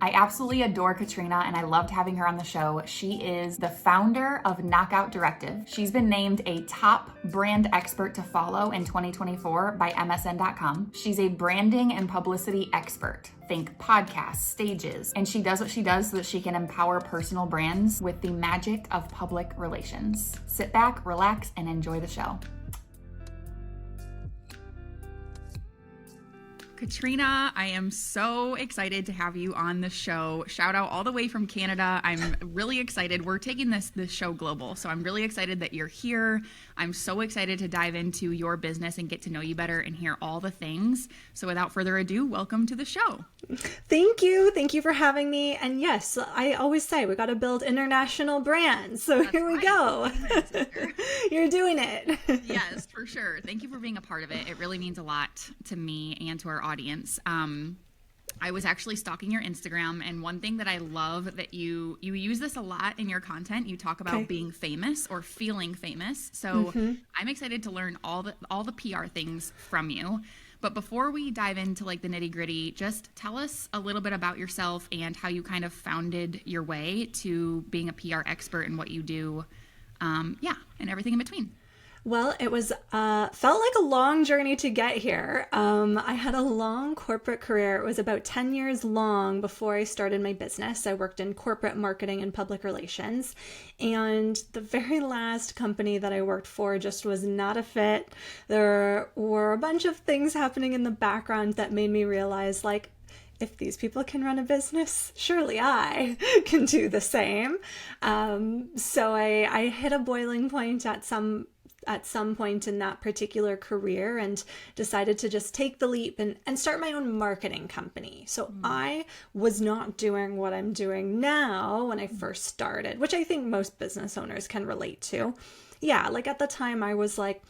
I absolutely adore Katrina and I loved having her on the show. She is the founder of Knockout Directive. She's been named a top brand expert to follow in 2024 by MSN.com. She's a branding and publicity expert. Think podcasts, stages, and she does what she does so that she can empower personal brands with the magic of public relations. Sit back, relax, and enjoy the show. Katrina, I am so excited to have you on the show. Shout out all the way from Canada. I'm really excited. We're taking this show global, so I'm really excited that you're here. I'm so excited to dive into your business and get to know you better and hear all the things. So without further ado, welcome to the show. Thank you. Thank you for having me. And yes, I always say we got to build international brands. So That's here we right. go. You're doing it. Yes, for sure. Thank you for being a part of it. It really means a lot to me and to our audience. I was actually stalking your Instagram, and one thing that I love that you use this a lot in your content. You talk about being famous or feeling famous. So I'm excited to learn all the PR things from you. But before we dive into like the nitty gritty, just tell us a little bit about yourself and how you kind of founded your way to being a PR expert and what you do. And everything in between. Well, it was felt like a long journey to get here. I had a long corporate career. It was about 10 years long before I started my business. I worked in corporate marketing and public relations. And the very last company that I worked for just was not a fit. There were a bunch of things happening in the background that made me realize, like, if these people can run a business, surely I can do the same. So I hit a boiling point at some point in that particular career and decided to just take the leap and start my own marketing company. So I was not doing what I'm doing now when I first started, which I think most business owners can relate to. Yeah, like at the time I was like,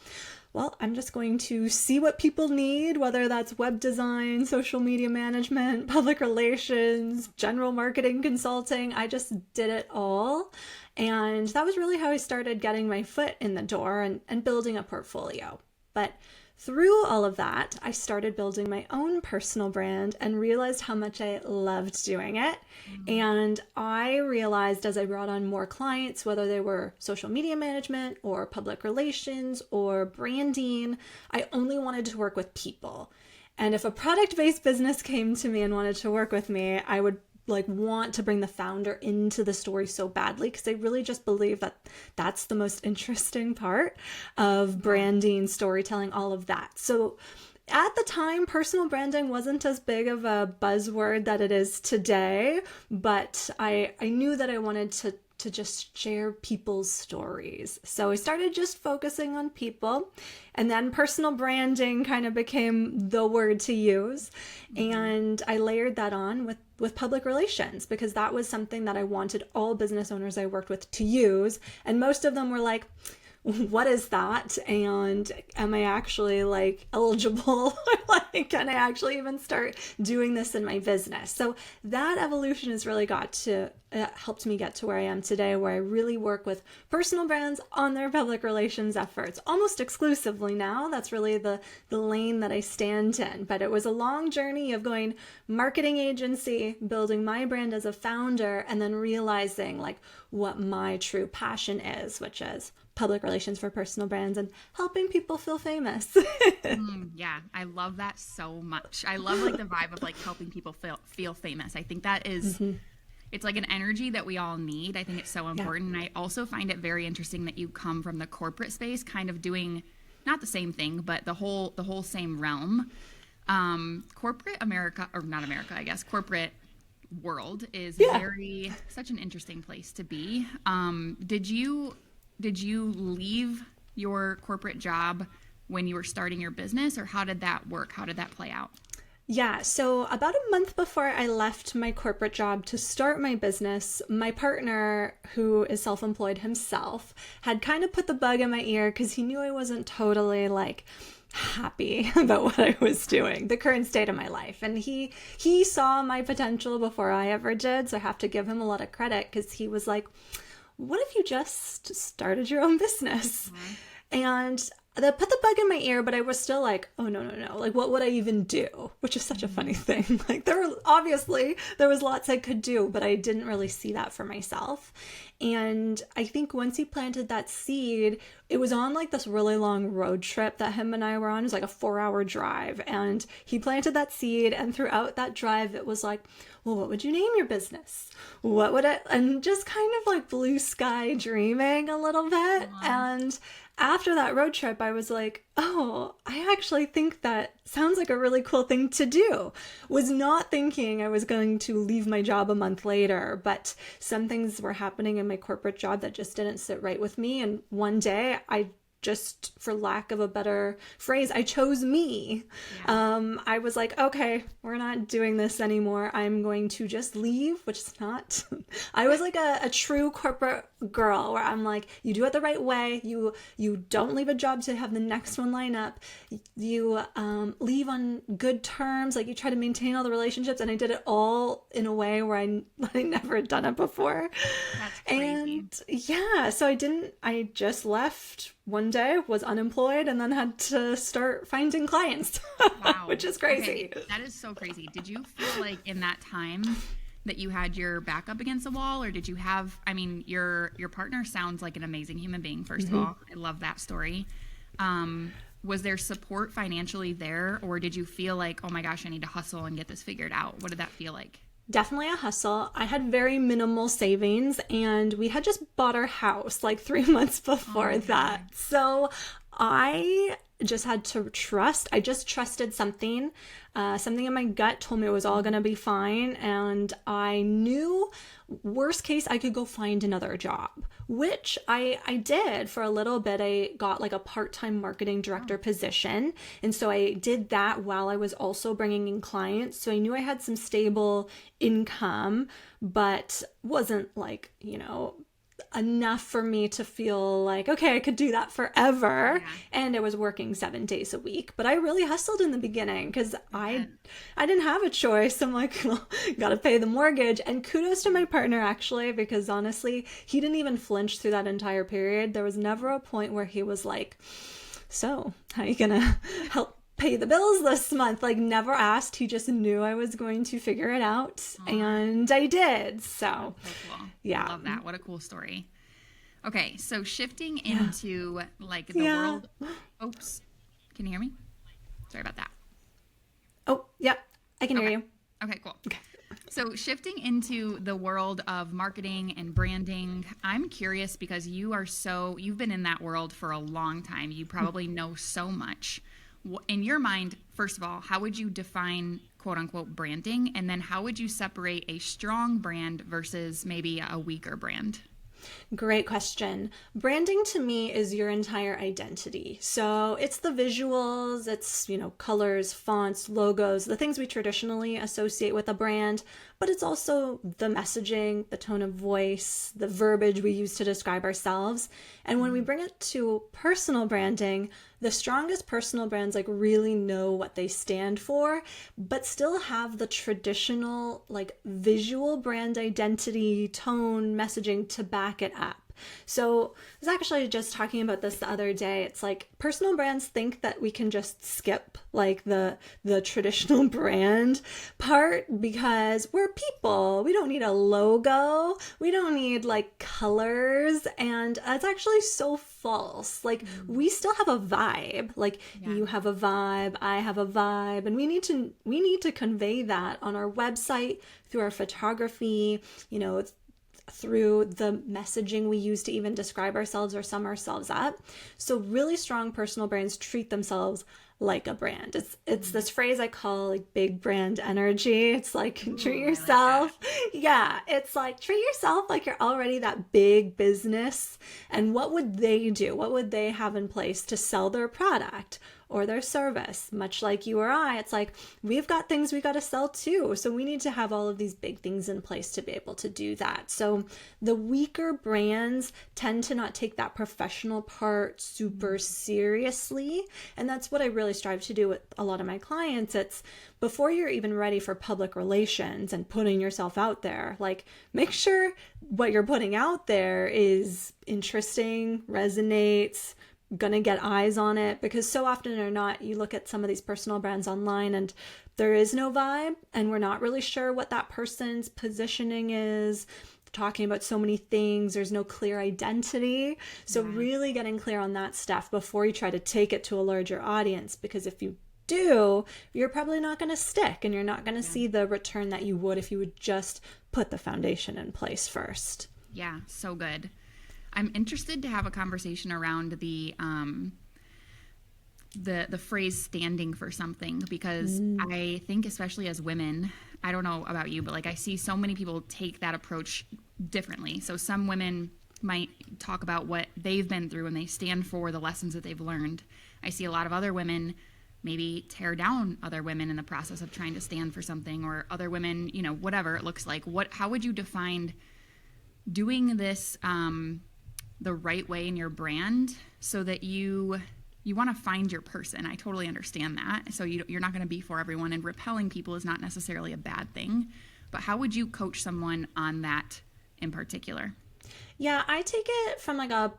well, I'm just going to see what people need, whether that's web design, social media management, public relations, general marketing consulting. I just did it all. And that was really how I started getting my foot in the door and building a portfolio. But through all of that, I started building my own personal brand and realized how much I loved doing it. And I realized as I brought on more clients, whether they were social media management or public relations or branding, I only wanted to work with people. And if a product-based business came to me and wanted to work with me, I would want to bring the founder into the story so badly, because I really just believe that that's the most interesting part of branding, storytelling, all of that. So at the time, personal branding wasn't as big of a buzzword that it is today, but I knew that I wanted to just share people's stories. So I started just focusing on people, and then personal branding kind of became the word to use. And I layered that on with public relations, because that was something that I wanted all business owners I worked with to use. And most of them were like, what is that? And am I actually eligible? Can I actually even start doing this in my business? So that evolution has really helped me get to where I am today, where I really work with personal brands on their public relations efforts, almost exclusively now. That's really the lane that I stand in. But it was a long journey of going marketing agency, building my brand as a founder, and then realizing what my true passion is, which is public relations for personal brands and helping people feel famous. Yeah, I love that so much. I love the vibe of helping people feel famous. I think that is it's like an energy that we all need. I think it's so important. And I also find it very interesting that you come from the corporate space, kind of doing not the same thing, but the whole same realm. Corporate America, or not America, I guess, corporate world is such an interesting place to be. Did you leave your corporate job when you were starting your business, or how did that work? How did that play out? Yeah, so about a month before I left my corporate job to start my business, my partner, who is self-employed himself, had kind of put the bug in my ear because he knew I wasn't totally happy about what I was doing, the current state of my life. And he saw my potential before I ever did, so I have to give him a lot of credit, because he was like, what if you just started your own business? And that put the bug in my ear, but I was still like, oh, no, no, no. Like, what would I even do? Which is such a funny thing. Like, there was lots I could do, but I didn't really see that for myself. And I think once he planted that seed, it was on like this really long road trip that him and I were on. It was like a 4-hour drive. And he planted that seed. And throughout that drive, it was like, well, what would you name your business? What would it? And just kind of like blue sky dreaming a little bit. And after that road trip, I was like, oh, I actually think that sounds like a really cool thing to do. Was not thinking I was going to leave my job a month later, but some things were happening in my corporate job that just didn't sit right with me. And one day I just, for lack of a better phrase, I chose me. Yeah. I was like, okay, we're not doing this anymore. I'm going to just leave, which is not, I was like a true corporate girl where I'm like, you do it the right way. You don't leave a job to have the next one line up. You leave on good terms. Like you try to maintain all the relationships. And I did it all in a way where I never had done it before. That's crazy. And yeah, so I just left one day, was unemployed, and then had to start finding clients, wow. Which is crazy. Okay. That is so crazy. Did you feel like in that time that you had your back up against the wall, or did you have, I mean, your partner sounds like an amazing human being, first of all. I love that story. Was there support financially there, or did you feel like, oh my gosh, I need to hustle and get this figured out? What did that feel like? Definitely a hustle. I had very minimal savings, and we had just bought our house like 3 months before that. So I just had to trust. I just trusted something. Something in my gut told me it was all going to be fine. And I knew worst case, I could go find another job, which I did for a little bit. I got like a part-time marketing director position. And so I did that while I was also bringing in clients. So I knew I had some stable income, but wasn't like, enough for me to feel like, okay, I could do that forever. Yeah. And I was working 7 days a week, but I really hustled in the beginning because I didn't have a choice. I'm like, well, gotta pay the mortgage. And kudos to my partner actually, because honestly, he didn't even flinch through that entire period. There was never a point where he was like, so how are you gonna help pay the bills this month? Like never asked. He just knew I was going to figure it out. And I did. So cool. Yeah. I love that. What a cool story. Okay. So shifting into like the world. Oops. Can you hear me? Sorry about that. Oh, yeah. I can hear you. Okay, cool. Okay. So shifting into the world of marketing and branding, I'm curious because you've been in that world for a long time. You probably know so much. In your mind, first of all, how would you define quote unquote branding? And then how would you separate a strong brand versus maybe a weaker brand? Great question. Branding to me is your entire identity. So it's the visuals, it's, colors, fonts, logos, the things we traditionally associate with a brand, but it's also the messaging, the tone of voice, the verbiage we use to describe ourselves. And when we bring it to personal branding, the strongest personal brands like really know what they stand for, but still have the traditional like visual brand identity, tone, messaging to back it up. So I was actually just talking about this the other day. It's like personal brands think that we can just skip like the traditional brand part because we're people. We don't need a logo. We don't need like colors. And it's actually so false. Like we still have a vibe. Like you have a vibe, I have a vibe, and we need to convey that on our website, through our photography, through the messaging we use to even describe ourselves or sum ourselves up. So really strong personal brands treat themselves like a brand. It's this phrase I call like big brand energy. It's like treat yourself. Yeah, it's like treat yourself like you're already that big business. And what would they do? What would they have in place to sell their product or their service? Much like you or I, it's like we've got things we got to sell too. So we need to have all of these big things in place to be able to do that. So the weaker brands tend to not take that professional part super seriously. And that's what I really strive to do with a lot of my clients. It's before you're even ready for public relations and putting yourself out there, like make sure what you're putting out there is interesting, resonates, going to get eyes on it, because so often or not, you look at some of these personal brands online and there is no vibe, and we're not really sure what that person's positioning is. Talking about so many things, there's no clear identity. So really getting clear on that stuff before you try to take it to a larger audience, because if you do, you're probably not going to stick, and you're not going to see the return that you would if you would just put the foundation in place first. Yeah, so good. I'm interested to have a conversation around the phrase standing for something, because I think, especially as women, I don't know about you, but like I see so many people take that approach differently. So some women might talk about what they've been through and they stand for the lessons that they've learned. I see a lot of other women maybe tear down other women in the process of trying to stand for something, or other women, you know, whatever it looks like. How would you define doing this the right way in your brand so that you want to find your person? I totally understand that. So you're not going to be for everyone, and repelling people is not necessarily a bad thing. But how would you coach someone on that in particular? Yeah, I take it from like a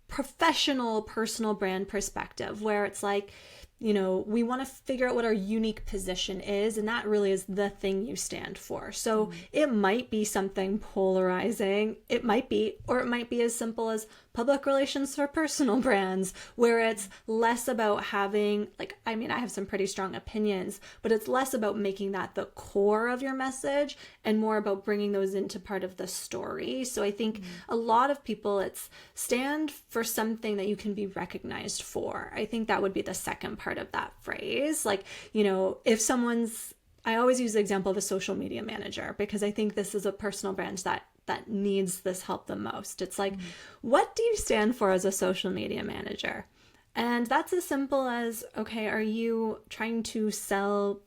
professional personal brand perspective, where it's like, you know, we want to figure out what our unique position is, and that really is the thing you stand for. So it might be something polarizing, it might be, or it might be as simple as public relations for personal brands, where it's less about having, like, I mean, I have some pretty strong opinions, but it's less about making that the core of your message and more about bringing those into part of the story. So I think a lot of people, it's stand for something that you can be recognized for. I think that would be the second part of that phrase. Like, you know, if someone's, I always use the example of a social media manager, because I think this is a personal brand that needs this help the most. It's like, what do you stand for as a social media manager? And that's as simple as, okay, are you trying to sell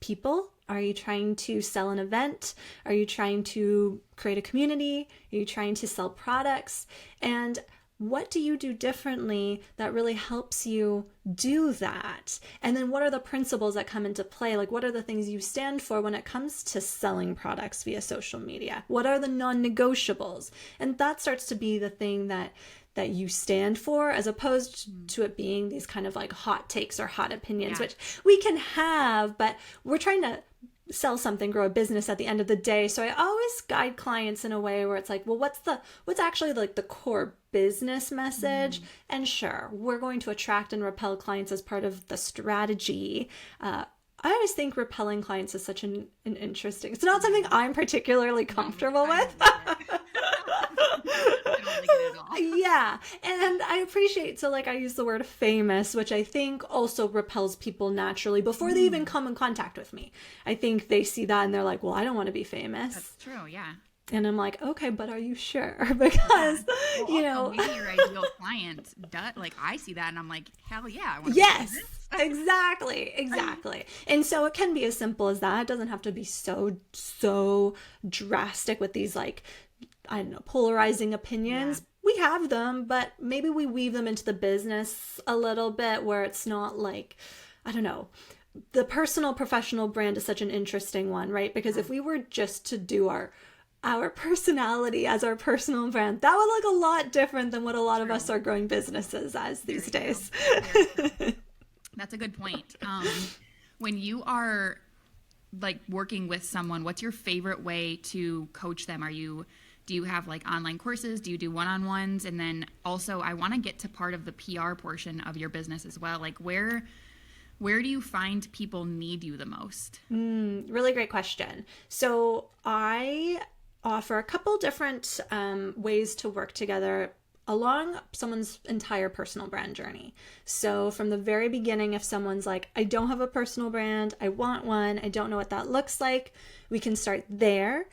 people? Are you trying to sell an event? Are you trying to create a community? Are you trying to sell products? And what do you do differently that really helps you do that? And then what are the principles that come into play? Like, what are the things you stand for when it comes to selling products via social media? What are the non-negotiables? And that starts to be the thing that you stand for, as opposed to it being these kind of like hot takes or hot opinions, which we can have, but we're trying to sell something, grow a business at the end of the day. So I always guide clients in a way where it's like, well, what's actually like the core business message? And sure, we're going to attract and repel clients as part of the strategy. I always think repelling clients is such an interesting, it's not something I'm particularly comfortable with. Yeah, and I appreciate, so like I use the word famous, which I think also repels people naturally before they even come in contact with me. I think they see that and they're like, well, I don't want to be famous. That's true, yeah. And I'm like, okay, but are you sure? Because, well, you know, maybe your ideal client does, like I see that and I'm like, hell yeah. I want yes, to do this. exactly. And so it can be as simple as that. It doesn't have to be so drastic with these, like, I don't know, polarizing opinions. Yeah. We have them, but maybe we weave them into the business a little bit, where it's not like, I don't know, the personal professional brand is such an interesting one, right? Because if we were just to do our personality as our personal brand, that would look a lot different than what a lot of us are growing businesses as these days. That's a good point. When you are like working with someone, what's your favorite way to coach them? Do you have like online courses? Do you do one-on-ones? And then also I want to get to part of the PR portion of your business as well. Like where do you find people need you the most? Really great question. So I offer a couple different ways to work together along someone's entire personal brand journey. So from the very beginning, if someone's like, I don't have a personal brand, I want one, I don't know what that looks like, we can start there.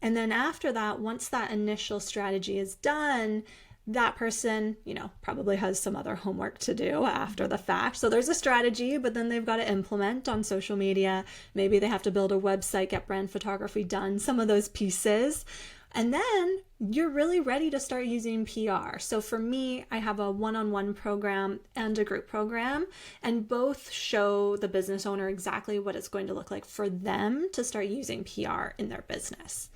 And then after that, once that initial strategy is done, that person, you know, probably has some other homework to do after the fact. So there's a strategy, but then they've got to implement on social media. Maybe they have to build a website, get brand photography done, some of those pieces. And then you're really ready to start using PR. So for me, I have a one-on-one program and a group program, and both show the business owner exactly what it's going to look like for them to start using PR in their business.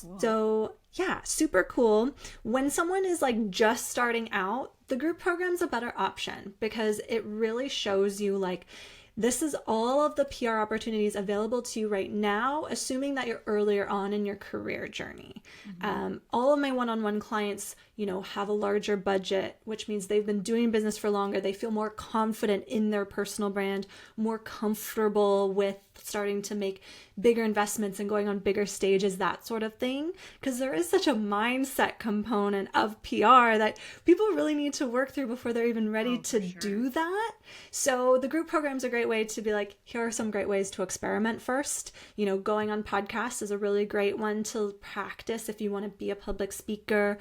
Cool. So yeah, super cool. When someone is like just starting out, the group program's a better option because it really shows you like, this is all of the PR opportunities available to you right now, assuming that you're earlier on in your career journey. All of my one-on-one clients, have a larger budget, which means they've been doing business for longer. They feel more confident in their personal brand, more comfortable with starting to make bigger investments and going on bigger stages, that sort of thing. Because there is such a mindset component of PR that people really need to work through before they're even ready to do that. So the group program's a great way to be like, here are some great ways to experiment first. Going on podcasts is a really great one to practice if you want to be a public speaker.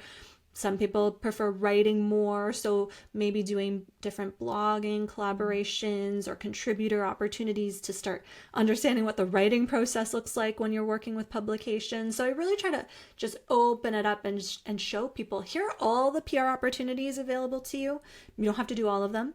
Some people prefer writing more, so maybe doing different blogging collaborations or contributor opportunities to start understanding what the writing process looks like when you're working with publications. So I really try to just open it up and show people, here are all the PR opportunities available to you. You don't have to do all of them.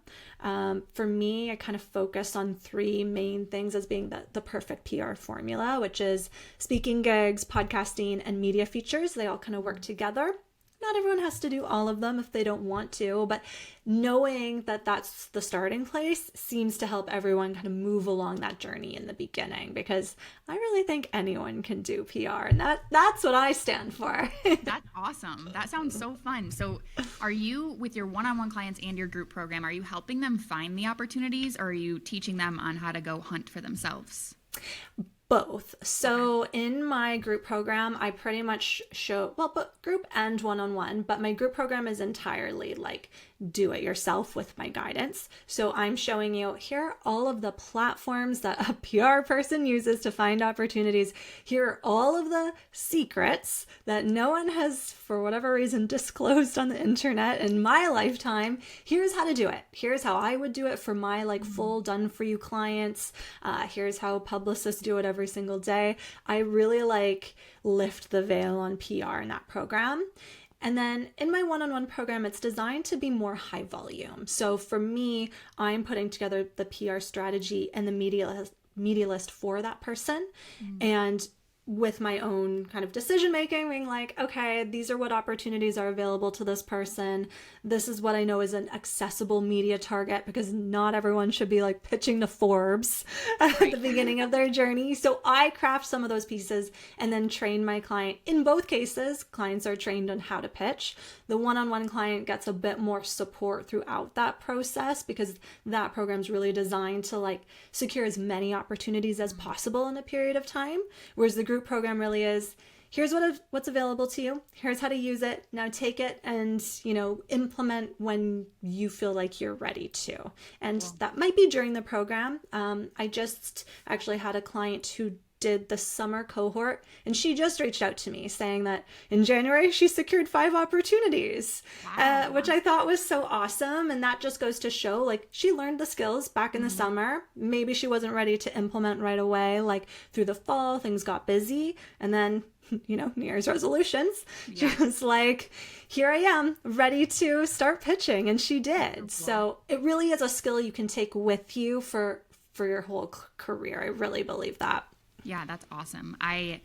For me, I kind of focus on three main things as being the perfect PR formula, which is speaking gigs, podcasting, and media features. They all kind of work together. Not everyone has to do all of them if they don't want to, but knowing that that's the starting place seems to help everyone kind of move along that journey in the beginning, because I really think anyone can do PR, and that's what I stand for. That's awesome. That sounds so fun. So are you, with your one-on-one clients and your group program, are you helping them find the opportunities, or are you teaching them on how to go hunt for themselves? Both. So in my group program, I pretty much show, but group and one-on-one, but my group program is entirely like do it yourself with my guidance. So I'm showing you, here are all of the platforms that a PR person uses to find opportunities. Here are all of the secrets that no one has, for whatever reason, disclosed on the internet in my lifetime. Here's how to do it. Here's how I would do it for my like full done for you clients. Here's how publicists do it every single day. I really like lift the veil on PR in that program. And then in my one-on-one program, it's designed to be more high volume. So for me, I'm putting together the PR strategy and the media list for that person. And with my own kind of decision making, being like, okay, these are what opportunities are available to this person. This is what I know is an accessible media target, because not everyone should be like pitching to Forbes at the beginning of their journey. So I craft some of those pieces and then train my client. In both cases, clients are trained on how to pitch. The one-on-one client gets a bit more support throughout that process, because that program's really designed to like secure as many opportunities as possible in a period of time. Whereas the group program really is, here's what's available to you. Here's how to use it. Now take it and, implement when you feel like you're ready to. And that might be during the program. I just actually had a client who did the summer cohort, and she just reached out to me saying that in January she secured 5 opportunities, which I thought was so awesome. And that just goes to show like she learned the skills back in the summer. Maybe she wasn't ready to implement right away. Like through the fall, things got busy, and then New Year's resolutions. She was like, here I am ready to start pitching. And she did. So it really is a skill you can take with you for your whole career. I really believe that. Yeah, that's awesome. I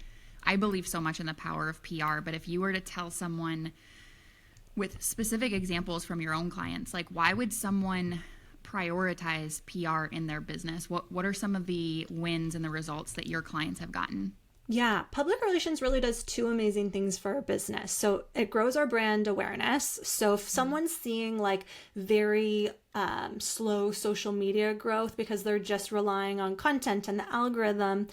believe so much in the power of PR, but if you were to tell someone with specific examples from your own clients, like why would someone prioritize PR in their business? What are some of the wins and the results that your clients have gotten? Yeah, public relations really does 2 amazing things for our business. So it grows our brand awareness. So if someone's seeing like very slow social media growth because they're just relying on content and the algorithm,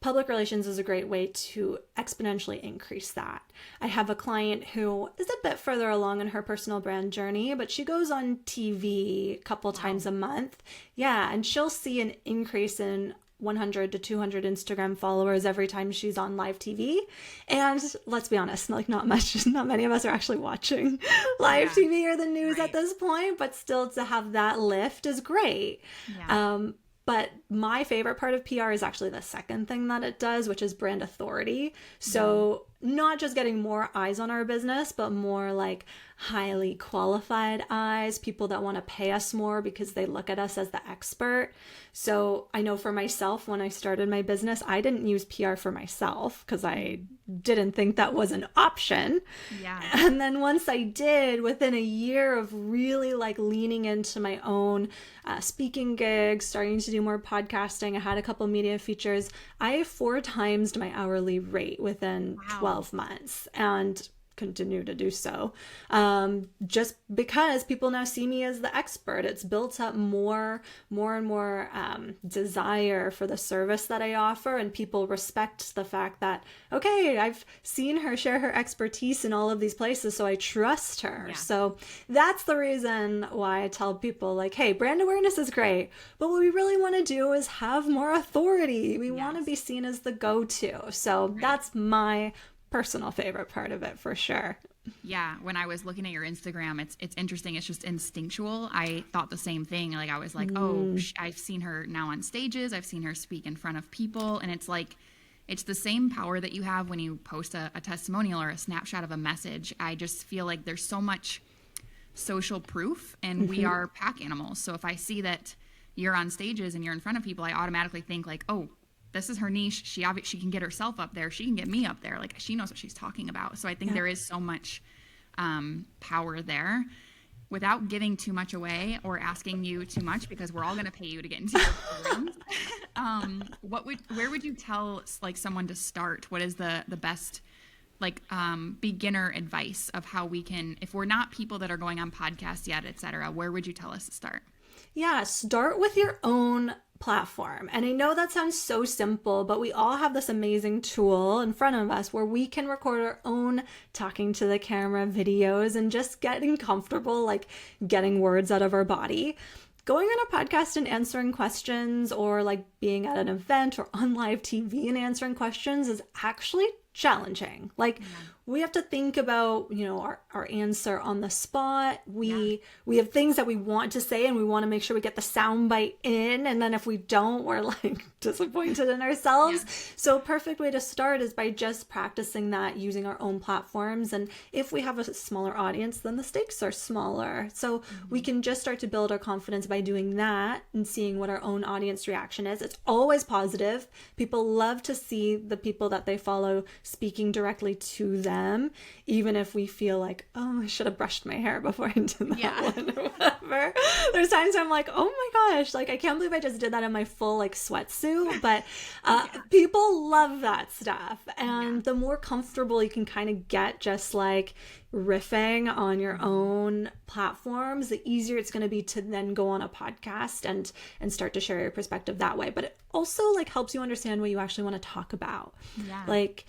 public relations is a great way to exponentially increase that. I have a client who is a bit further along in her personal brand journey, but she goes on TV a couple times a month. Yeah, and she'll see an increase in 100 to 200 Instagram followers every time she's on live TV. And let's be honest, like not many of us are actually watching live TV or the news at this point, but still to have that lift is great. Yeah. But my favorite part of PR is actually the second thing that it does, which is brand authority. So not just getting more eyes on our business, but more like highly qualified eyes, people that want to pay us more because they look at us as the expert. So I know for myself, when I started my business, I didn't use PR for myself because I didn't think that was an option. Yeah. And then once I did, within a year of really like leaning into my own speaking gigs, starting to do more podcasting, I had a couple media features, I 4 times my hourly rate within 12 months. And continue to do so, just because people now see me as the expert. It's built up more and more desire for the service that I offer, and people respect the fact that, okay, I've seen her share her expertise in all of these places, so I trust her. Yeah. So that's the reason why I tell people, like, hey, brand awareness is great, but what we really want to do is have more authority. We want to be seen as the go-to. So that's my personal favorite part of it, for sure. Yeah, when I was looking at your Instagram, it's interesting. It's just instinctual. I thought the same thing. Like, I was like, oh, I've seen her now on stages. I've seen her speak in front of people. And it's like, it's the same power that you have when you post a testimonial or a snapshot of a message. I just feel like there's so much social proof, and we are pack animals. So if I see that you're on stages and you're in front of people, I automatically think like, oh, this is her niche. She can get herself up there. She can get me up there. Like, she knows what she's talking about. So I think there is so much power there, without giving too much away or asking you too much, because we're all going to pay you to get into your programs. Where would you tell like someone to start? What is the best like beginner advice of how we can, if we're not people that are going on podcasts yet, et cetera, where would you tell us to start? Yeah, start with your own platform. And I know that sounds so simple, but we all have this amazing tool in front of us where we can record our own talking to the camera videos and just getting comfortable, like getting words out of our body. Going on a podcast and answering questions, or like being at an event or on live TV and answering questions, is actually challenging. Like, we have to think about, our answer on the spot. We have things that we want to say, and we want to make sure we get the sound bite in. And then if we don't, we're like disappointed in ourselves. So a perfect way to start is by just practicing that using our own platforms. And if we have a smaller audience, then the stakes are smaller. So we can just start to build our confidence by doing that and seeing what our own audience reaction is. It's always positive. People love to see the people that they follow speaking directly to them, even if we feel like, oh, I should have brushed my hair before I did that one or whatever. There's times I'm like, oh my gosh, like I can't believe I just did that in my full like sweatsuit. But people love that stuff. And the more comfortable you can kind of get just like riffing on your own platforms, the easier it's going to be to then go on a podcast and start to share your perspective that way. But it also like helps you understand what you actually want to talk about. Like,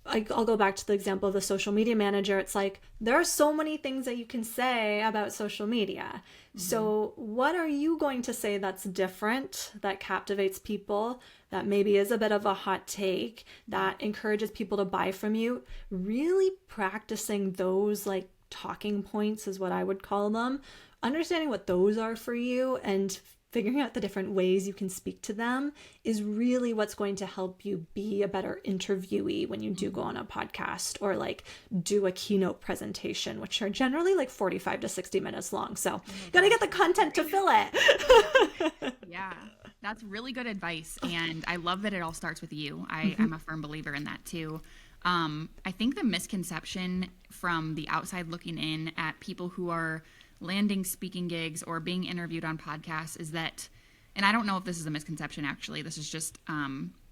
I'll go back to the example of the social media manager. It's like, there are so many things that you can say about social media. So what are you going to say that's different, that captivates people, that maybe is a bit of a hot take, that encourages people to buy from you? Really practicing those like talking points is what I would call them. Understanding what those are for you and figuring out the different ways you can speak to them is really what's going to help you be a better interviewee when you do go on a podcast or like do a keynote presentation, which are generally like 45 to 60 minutes long. So you got to get the content to fill it. Yeah, that's really good advice. And I love that it all starts with you. I'm a firm believer in that too. I think the misconception from the outside looking in at people who are landing speaking gigs or being interviewed on podcasts is that, and I don't know if this is a misconception actually, this is just,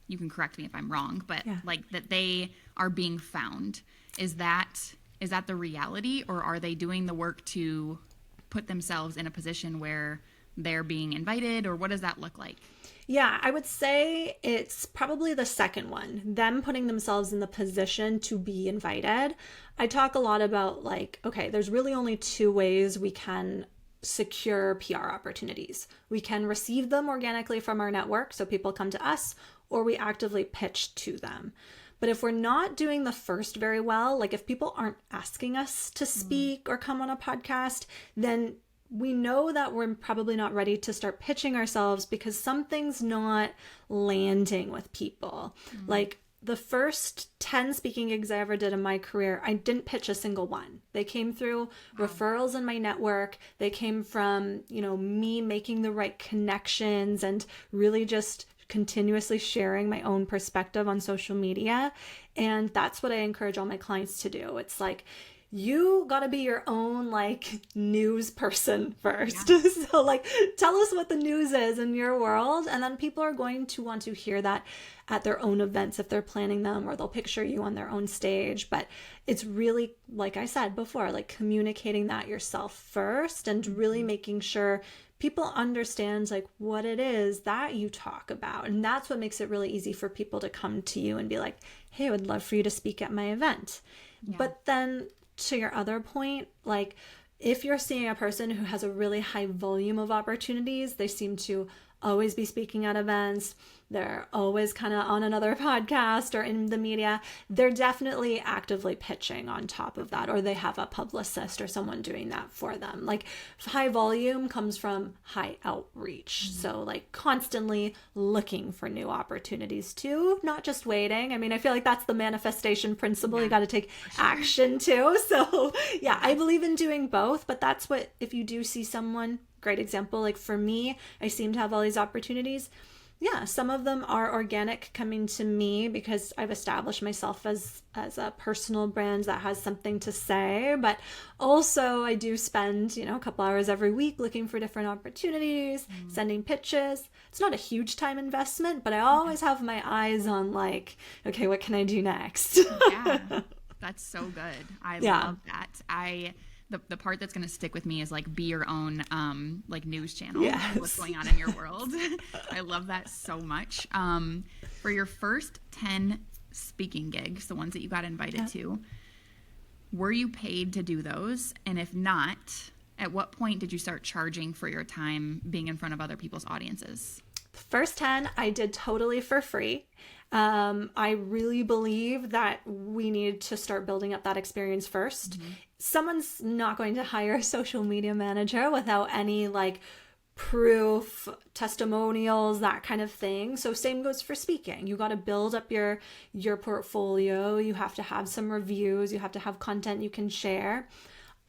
you can correct me if I'm wrong, but like that they are being found. Is that the reality, or are they doing the work to put themselves in a position where they're being invited, or what does that look like? Yeah, I would say it's probably the second one, them putting themselves in the position to be invited. I talk a lot about like, okay, there's really only 2 ways we can secure PR opportunities. We can receive them organically from our network, so people come to us, or we actively pitch to them. But if we're not doing the first very well, like if people aren't asking us to speak or come on a podcast, then we know that we're probably not ready to start pitching ourselves because something's not landing with people. Like, the first 10 speaking gigs I ever did in my career, I didn't pitch a single one. They came through referrals in my network. They came from, me making the right connections and really just continuously sharing my own perspective on social media. And that's what I encourage all my clients to do. It's like, you got to be your own news person first. Yeah. So tell us what the news is in your world. And then people are going to want to hear that at their own events if they're planning them, or they'll picture you on their own stage. But it's really, like I said before, communicating that yourself first and really making sure people understand what it is that you talk about. And that's what makes it really easy for people to come to you and be like, hey, I would love for you to speak at my event. Yeah. But then to your other point, if you're seeing a person who has a really high volume of opportunities, they seem to always be speaking at events, they're always kind of on another podcast or in the media, they're definitely actively pitching on top of that, or they have a publicist or someone doing that for them. High volume comes from high outreach. So constantly looking for new opportunities too, not just waiting. I mean, I feel like that's the manifestation principle. Yeah. You got to take action too. So yeah, I believe in doing both, but that's what, if you do see someone, great example, for me, I seem to have all these opportunities. Yeah, some of them are organic, coming to me because I've established myself as a personal brand that has something to say. But also I do spend, a couple hours every week looking for different opportunities, sending pitches. It's not a huge time investment, but I always have my eyes on okay, what can I do next? Yeah, that's so good. I love that. The part that's going to stick with me is be your own news channel. Yes. What's going on in your world. I love that so much. For your first 10 speaking gigs, the ones that you got invited to, were you paid to do those? And if not, at what point did you start charging for your time being in front of other people's audiences? The first 10 I did totally for free. I really believe that we need to start building up that experience first. Mm-hmm. Someone's not going to hire a social media manager without any proof, testimonials, that kind of thing. So same goes for speaking. You got to build up your portfolio. You have to have some reviews. You have to have content you can share.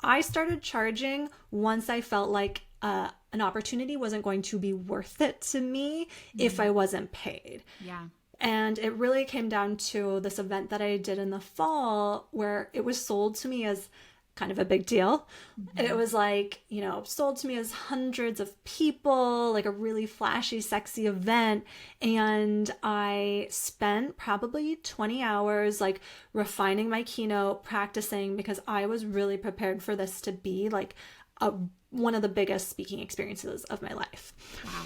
I started charging once I felt like an opportunity wasn't going to be worth it to me if I wasn't paid. Yeah. And it really came down to this event that I did in the fall where it was sold to me as kind of a big deal. Mm-hmm. It was sold to me as hundreds of people, a really flashy, sexy event. And I spent probably 20 hours refining my keynote, practicing, because I was really prepared for this to be one of the biggest speaking experiences of my life. Wow.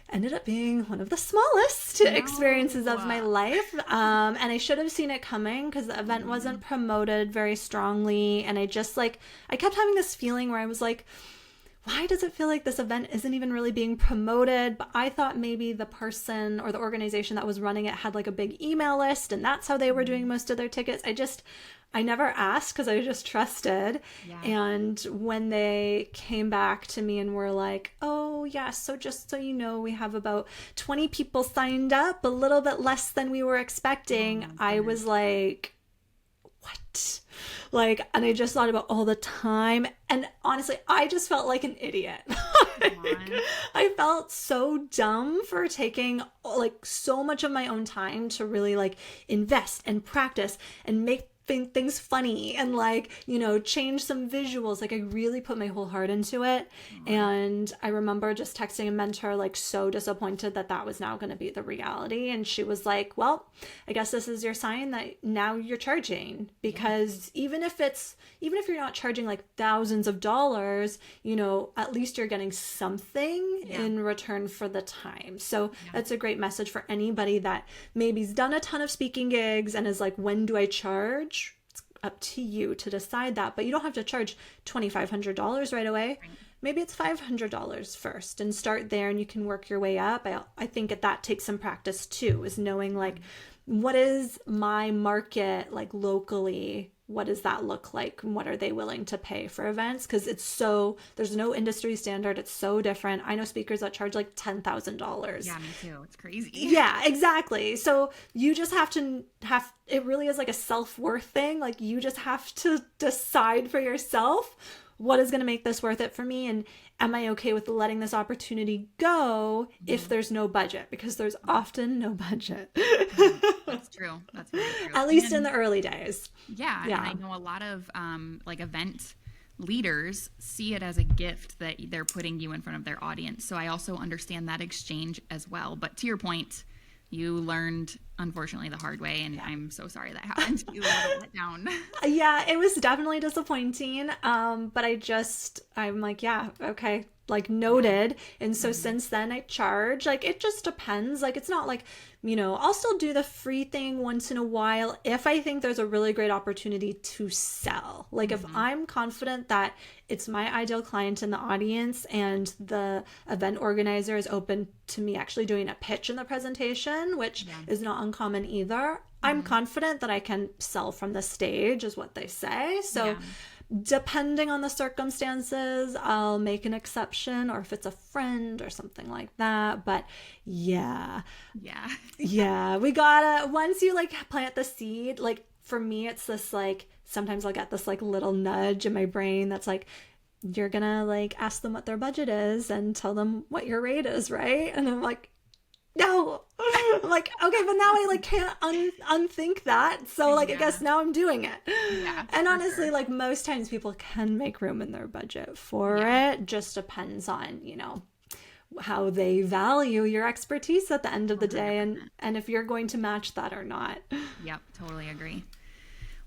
Ended up being one of the smallest experiences of my life. And I should have seen it coming because the event wasn't promoted very strongly. And I just I kept having this feeling where I was why does it feel like this event isn't even really being promoted? But I thought maybe the person or the organization that was running it had a big email list and that's how they were doing most of their tickets. I never asked because I just trusted. Yeah. And when they came back to me and were oh yeah, so just so you know, we have about 20 people signed up, a little bit less than we were expecting. I was what? And I just thought about all the time. And honestly, I just felt like an idiot. I felt so dumb for taking so much of my own time to really invest and practice and make things funny and change some visuals. I really put my whole heart into it. And I remember just texting a mentor so disappointed that was now going to be the reality. And she was well, I guess this is your sign that now you're charging, because even if you're not charging thousands of dollars, at least you're getting something in return for the time. So that's a great message for anybody that maybe's done a ton of speaking gigs and is when do I charge? It's up to you to decide that, but you don't have to charge $2,500 right away. Right. Maybe it's $500 first and start there, and you can work your way up. I think that takes some practice too, is knowing what is my market locally what does that look like? And what are they willing to pay for events? Because there's no industry standard. It's so different. I know speakers that charge like $10,000. Yeah, me too. It's crazy. Yeah, exactly. So you just it really is like a self-worth thing. Like you just have to decide for yourself, what is going to make this worth it for me? And am I okay with letting this opportunity go if there's no budget? Because there's often no budget. That's true. That's very true. At least in the early days. Yeah. And I know a lot of like event leaders see it as a gift that they're putting you in front of their audience. So I also understand that exchange as well. But to your point, you learned, unfortunately, the hard way, and I'm so sorry that happened. You let down. Yeah, it was definitely disappointing. But I'm like, yeah, okay, like noted. And so since then I charge, like, it just depends. Like, it's not like, I'll still do the free thing once in a while if I think there's a really great opportunity to sell. Like if I'm confident that it's my ideal client in the audience and the event organizer is open to me actually doing a pitch in the presentation, which is not uncommon either. I'm confident that I can sell from the stage is what they say. So depending on the circumstances, I'll make an exception, or if it's a friend or something like that. But yeah, we gotta, once you like plant the seed, like for me, it's this like, sometimes I'll get this like little nudge in my brain that's like, you're gonna like ask them what their budget is and tell them what your rate is, right? And I'm like, no. I'm like, okay, but now I like can't unthink that. So like, I guess now I'm doing it. Yeah, and honestly, like most times people can make room in their budget for it. Just depends on, how they value your expertise at the end of the day, and if you're going to match that or not. Yep, totally agree.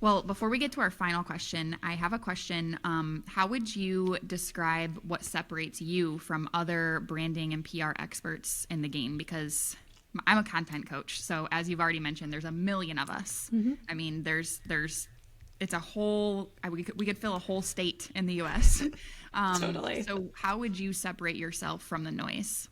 Well, before we get to our final question, I have a question. How would you describe what separates you from other branding and PR experts in the game? Because I'm a content coach. So as you've already mentioned, there's a million of us. I mean, it's a whole, we could fill a whole state in the US. Totally. So how would you separate yourself from the noise?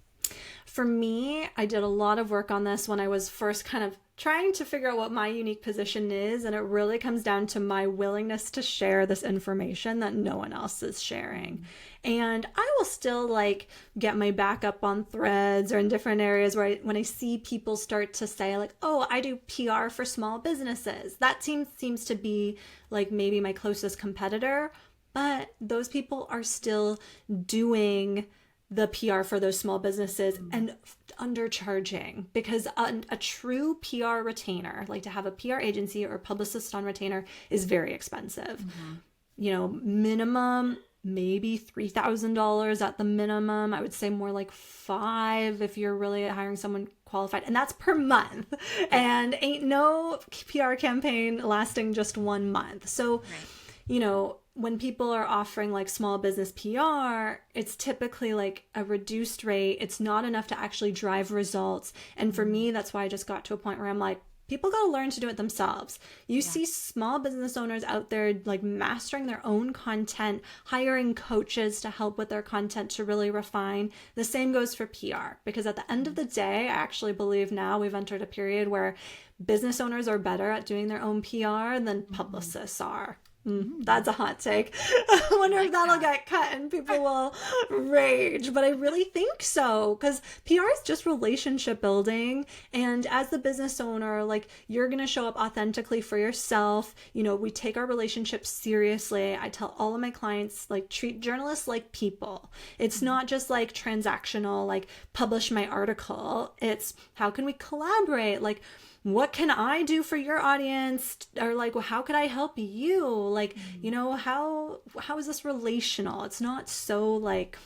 For me, I did a lot of work on this when I was first kind of trying to figure out what my unique position is. And it really comes down to my willingness to share this information that no one else is sharing. And I will still like get my back up on threads or in different areas where when I see people start to say like, oh, I do PR for small businesses. That seems to be like maybe my closest competitor. But those people are still doing the PR for those small businesses and undercharging, because a true PR retainer, like to have a PR agency or publicist on retainer, is very expensive. Minimum maybe $3,000 at the minimum. I would say more like $5,000 if you're really hiring someone qualified, and that's per month. And ain't no PR campaign lasting just 1 month. So, when people are offering like small business PR, it's typically like a reduced rate. It's not enough to actually drive results. And for me, that's why I just got to a point where I'm like, people got to learn to do it themselves. You see small business owners out there like mastering their own content, hiring coaches to help with their content to really refine. The same goes for PR, because at the end of the day, I actually believe now we've entered a period where business owners are better at doing their own PR than publicists are. That's a hot take. I wonder if that'll get cut and people will rage, but I really think so, because PR is just relationship building. And as the business owner, like, you're going to show up authentically for yourself. We take our relationships seriously. I tell all of my clients, like, treat journalists like people. It's not just like transactional, like publish my article. It's how can we collaborate? Like, what can I do for your audience? Or like, well, how could I help you? Like, how is this relational? It's not so like,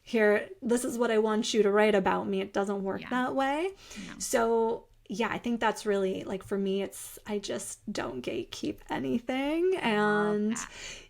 here, this is what I want you to write about me. It doesn't work that way. No. So yeah, I think that's really like, for me, I just don't gatekeep anything. And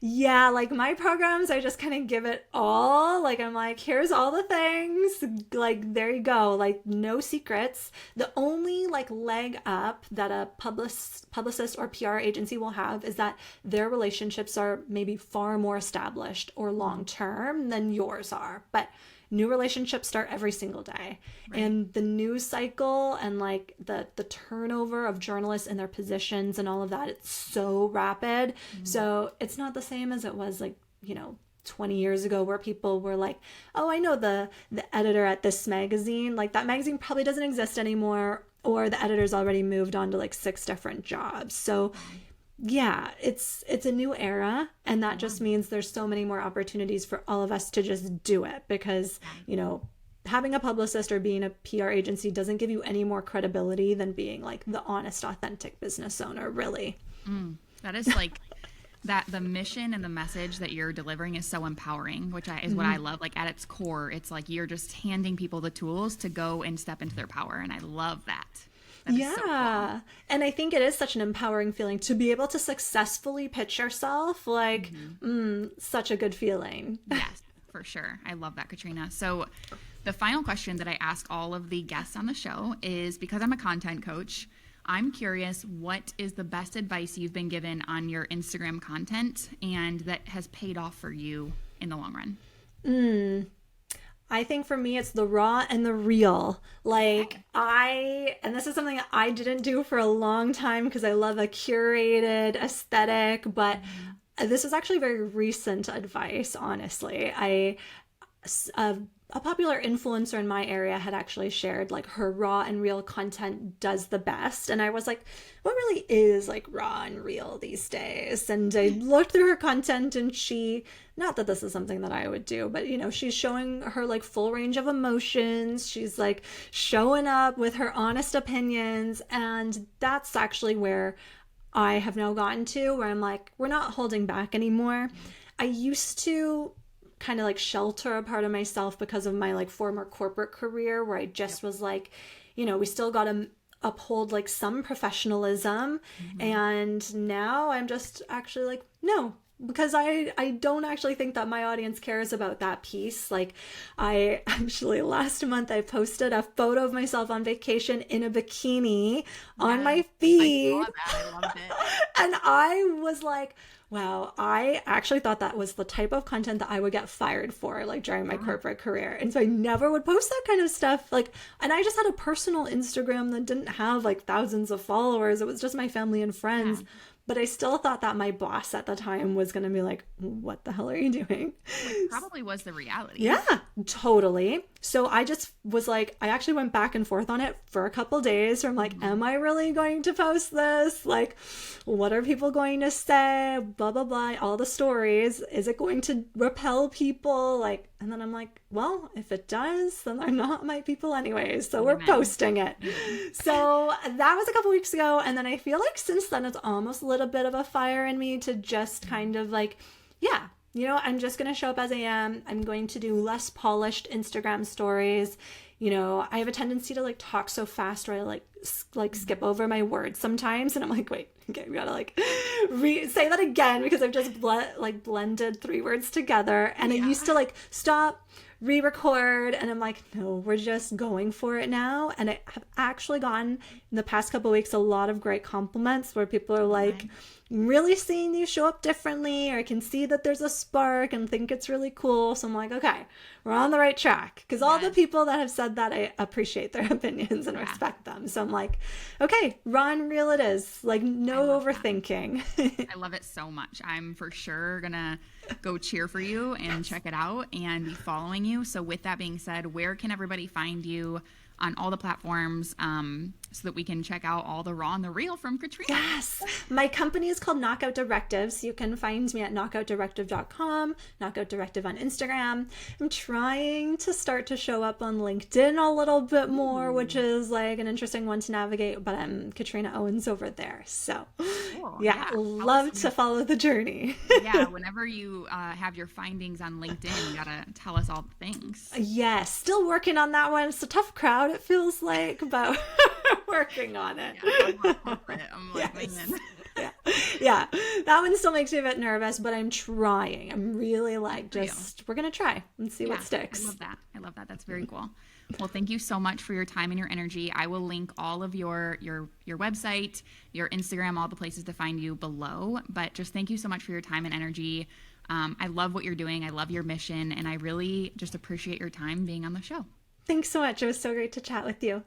like my programs, I just kind of give it all. Like, I'm like, here's all the things, like, there you go. Like, no secrets. The only like leg up that a publicist or PR agency will have is that their relationships are maybe far more established or long-term than yours are. But new relationships start every single day. Right. And the news cycle and like the turnover of journalists in their positions and all of that, it's so rapid. So it's not the same as it was like, 20 years ago, where people were like, oh, I know the editor at this magazine. Like that magazine probably doesn't exist anymore, or the editor's already moved on to like 6 different jobs. So yeah, it's a new era, and that just means there's so many more opportunities for all of us to just do it, because having a publicist or being a PR agency doesn't give you any more credibility than being like the honest, authentic business owner, really. That is like that the mission and the message that you're delivering is so empowering, which is what I love. Like at its core, it's like you're just handing people the tools to go and step into their power, and I love that. Yeah. So cool. And I think it is such an empowering feeling to be able to successfully pitch yourself. Like, such a good feeling. Yes, for sure. I love that, Katrina. So the final question that I ask all of the guests on the show is, because I'm a content coach, I'm curious, what is the best advice you've been given on your Instagram content and that has paid off for you in the long run? I think for me, it's the raw and the real. Like and this is something I didn't do for a long time because I love a curated aesthetic, but this is actually very recent advice, honestly. A popular influencer in my area had actually shared like her raw and real content does the best. And I was like, what really is like raw and real these days? And I looked through her content, and not that this is something that I would do, but she's showing her like full range of emotions. She's like showing up with her honest opinions. And that's actually where I have now gotten to, where I'm like, we're not holding back anymore. I used to kind of like shelter a part of myself because of my like former corporate career, where I just was like, we still got to uphold like some professionalism. And now I'm just actually like, no, because I don't actually think that my audience cares about that piece. Like I actually last month I posted a photo of myself on vacation in a bikini on my feed. I saw that. I loved it. And I was like, wow, I actually thought that was the type of content that I would get fired for, like during my corporate career. And so I never would post that kind of stuff. Like, and I just had a personal Instagram that didn't have like thousands of followers. It was just my family and friends. But I still thought that my boss at the time was going to be like, what the hell are you doing? Which probably was the reality. Yeah, totally. So I just was like, I actually went back and forth on it for a couple days. Where I'm like, am I really going to post this? Like, what are people going to say? Blah, blah, blah. All the stories. Is it going to repel people? Like, and then I'm like, well, if it does, then they're not my people anyways. So we're posting it. So that was a couple weeks ago. And then I feel like since then, it's almost lit a bit of a fire in me to just kind of like, I'm just going to show up as I am. I'm going to do less polished Instagram stories. I have a tendency to like talk so fast, or I like skip over my words sometimes. And I'm like, wait, okay, we gotta like say that again, because I've just blended 3 words together. And I used to like stop, re-record, and I'm like, no, we're just going for it now. And I have actually gotten in the past couple of weeks a lot of great compliments where people are like, really seeing you show up differently, or I can see that there's a spark and think it's really cool. So I'm like, okay, we're on the right track. Because all the people that have said that, I appreciate their opinions and respect them. So I'm like, okay, raw and real it is. Like, no overthinking. I love it so much. I'm for sure gonna go cheer for you and check it out and be following you. So with that being said, where can everybody find you on all the platforms, so that we can check out all the raw and the real from Katrina? Yes. My company is called Knockout Directive. So you can find me at knockoutdirective.com, Knockout Directive on Instagram. I'm trying to start to show up on LinkedIn a little bit more, which is like an interesting one to navigate, but I'm Katrina Owens over there. So cool. Love to follow the journey. Whenever you have your findings on LinkedIn, you gotta tell us all the things. Yes. Still working on that one. It's a tough crowd, it feels like, but working on it. I'm like, man. Yeah, that one still makes me a bit nervous, but I'm trying. I'm really like, we're gonna try and see what sticks. I love that. That's very cool. Well, thank you so much for your time and your energy. I will link all of your website, your Instagram, all the places to find you below. But just thank you so much for your time and energy. I love what you're doing. I love your mission, and I really just appreciate your time being on the show. Thanks so much. It was so great to chat with you.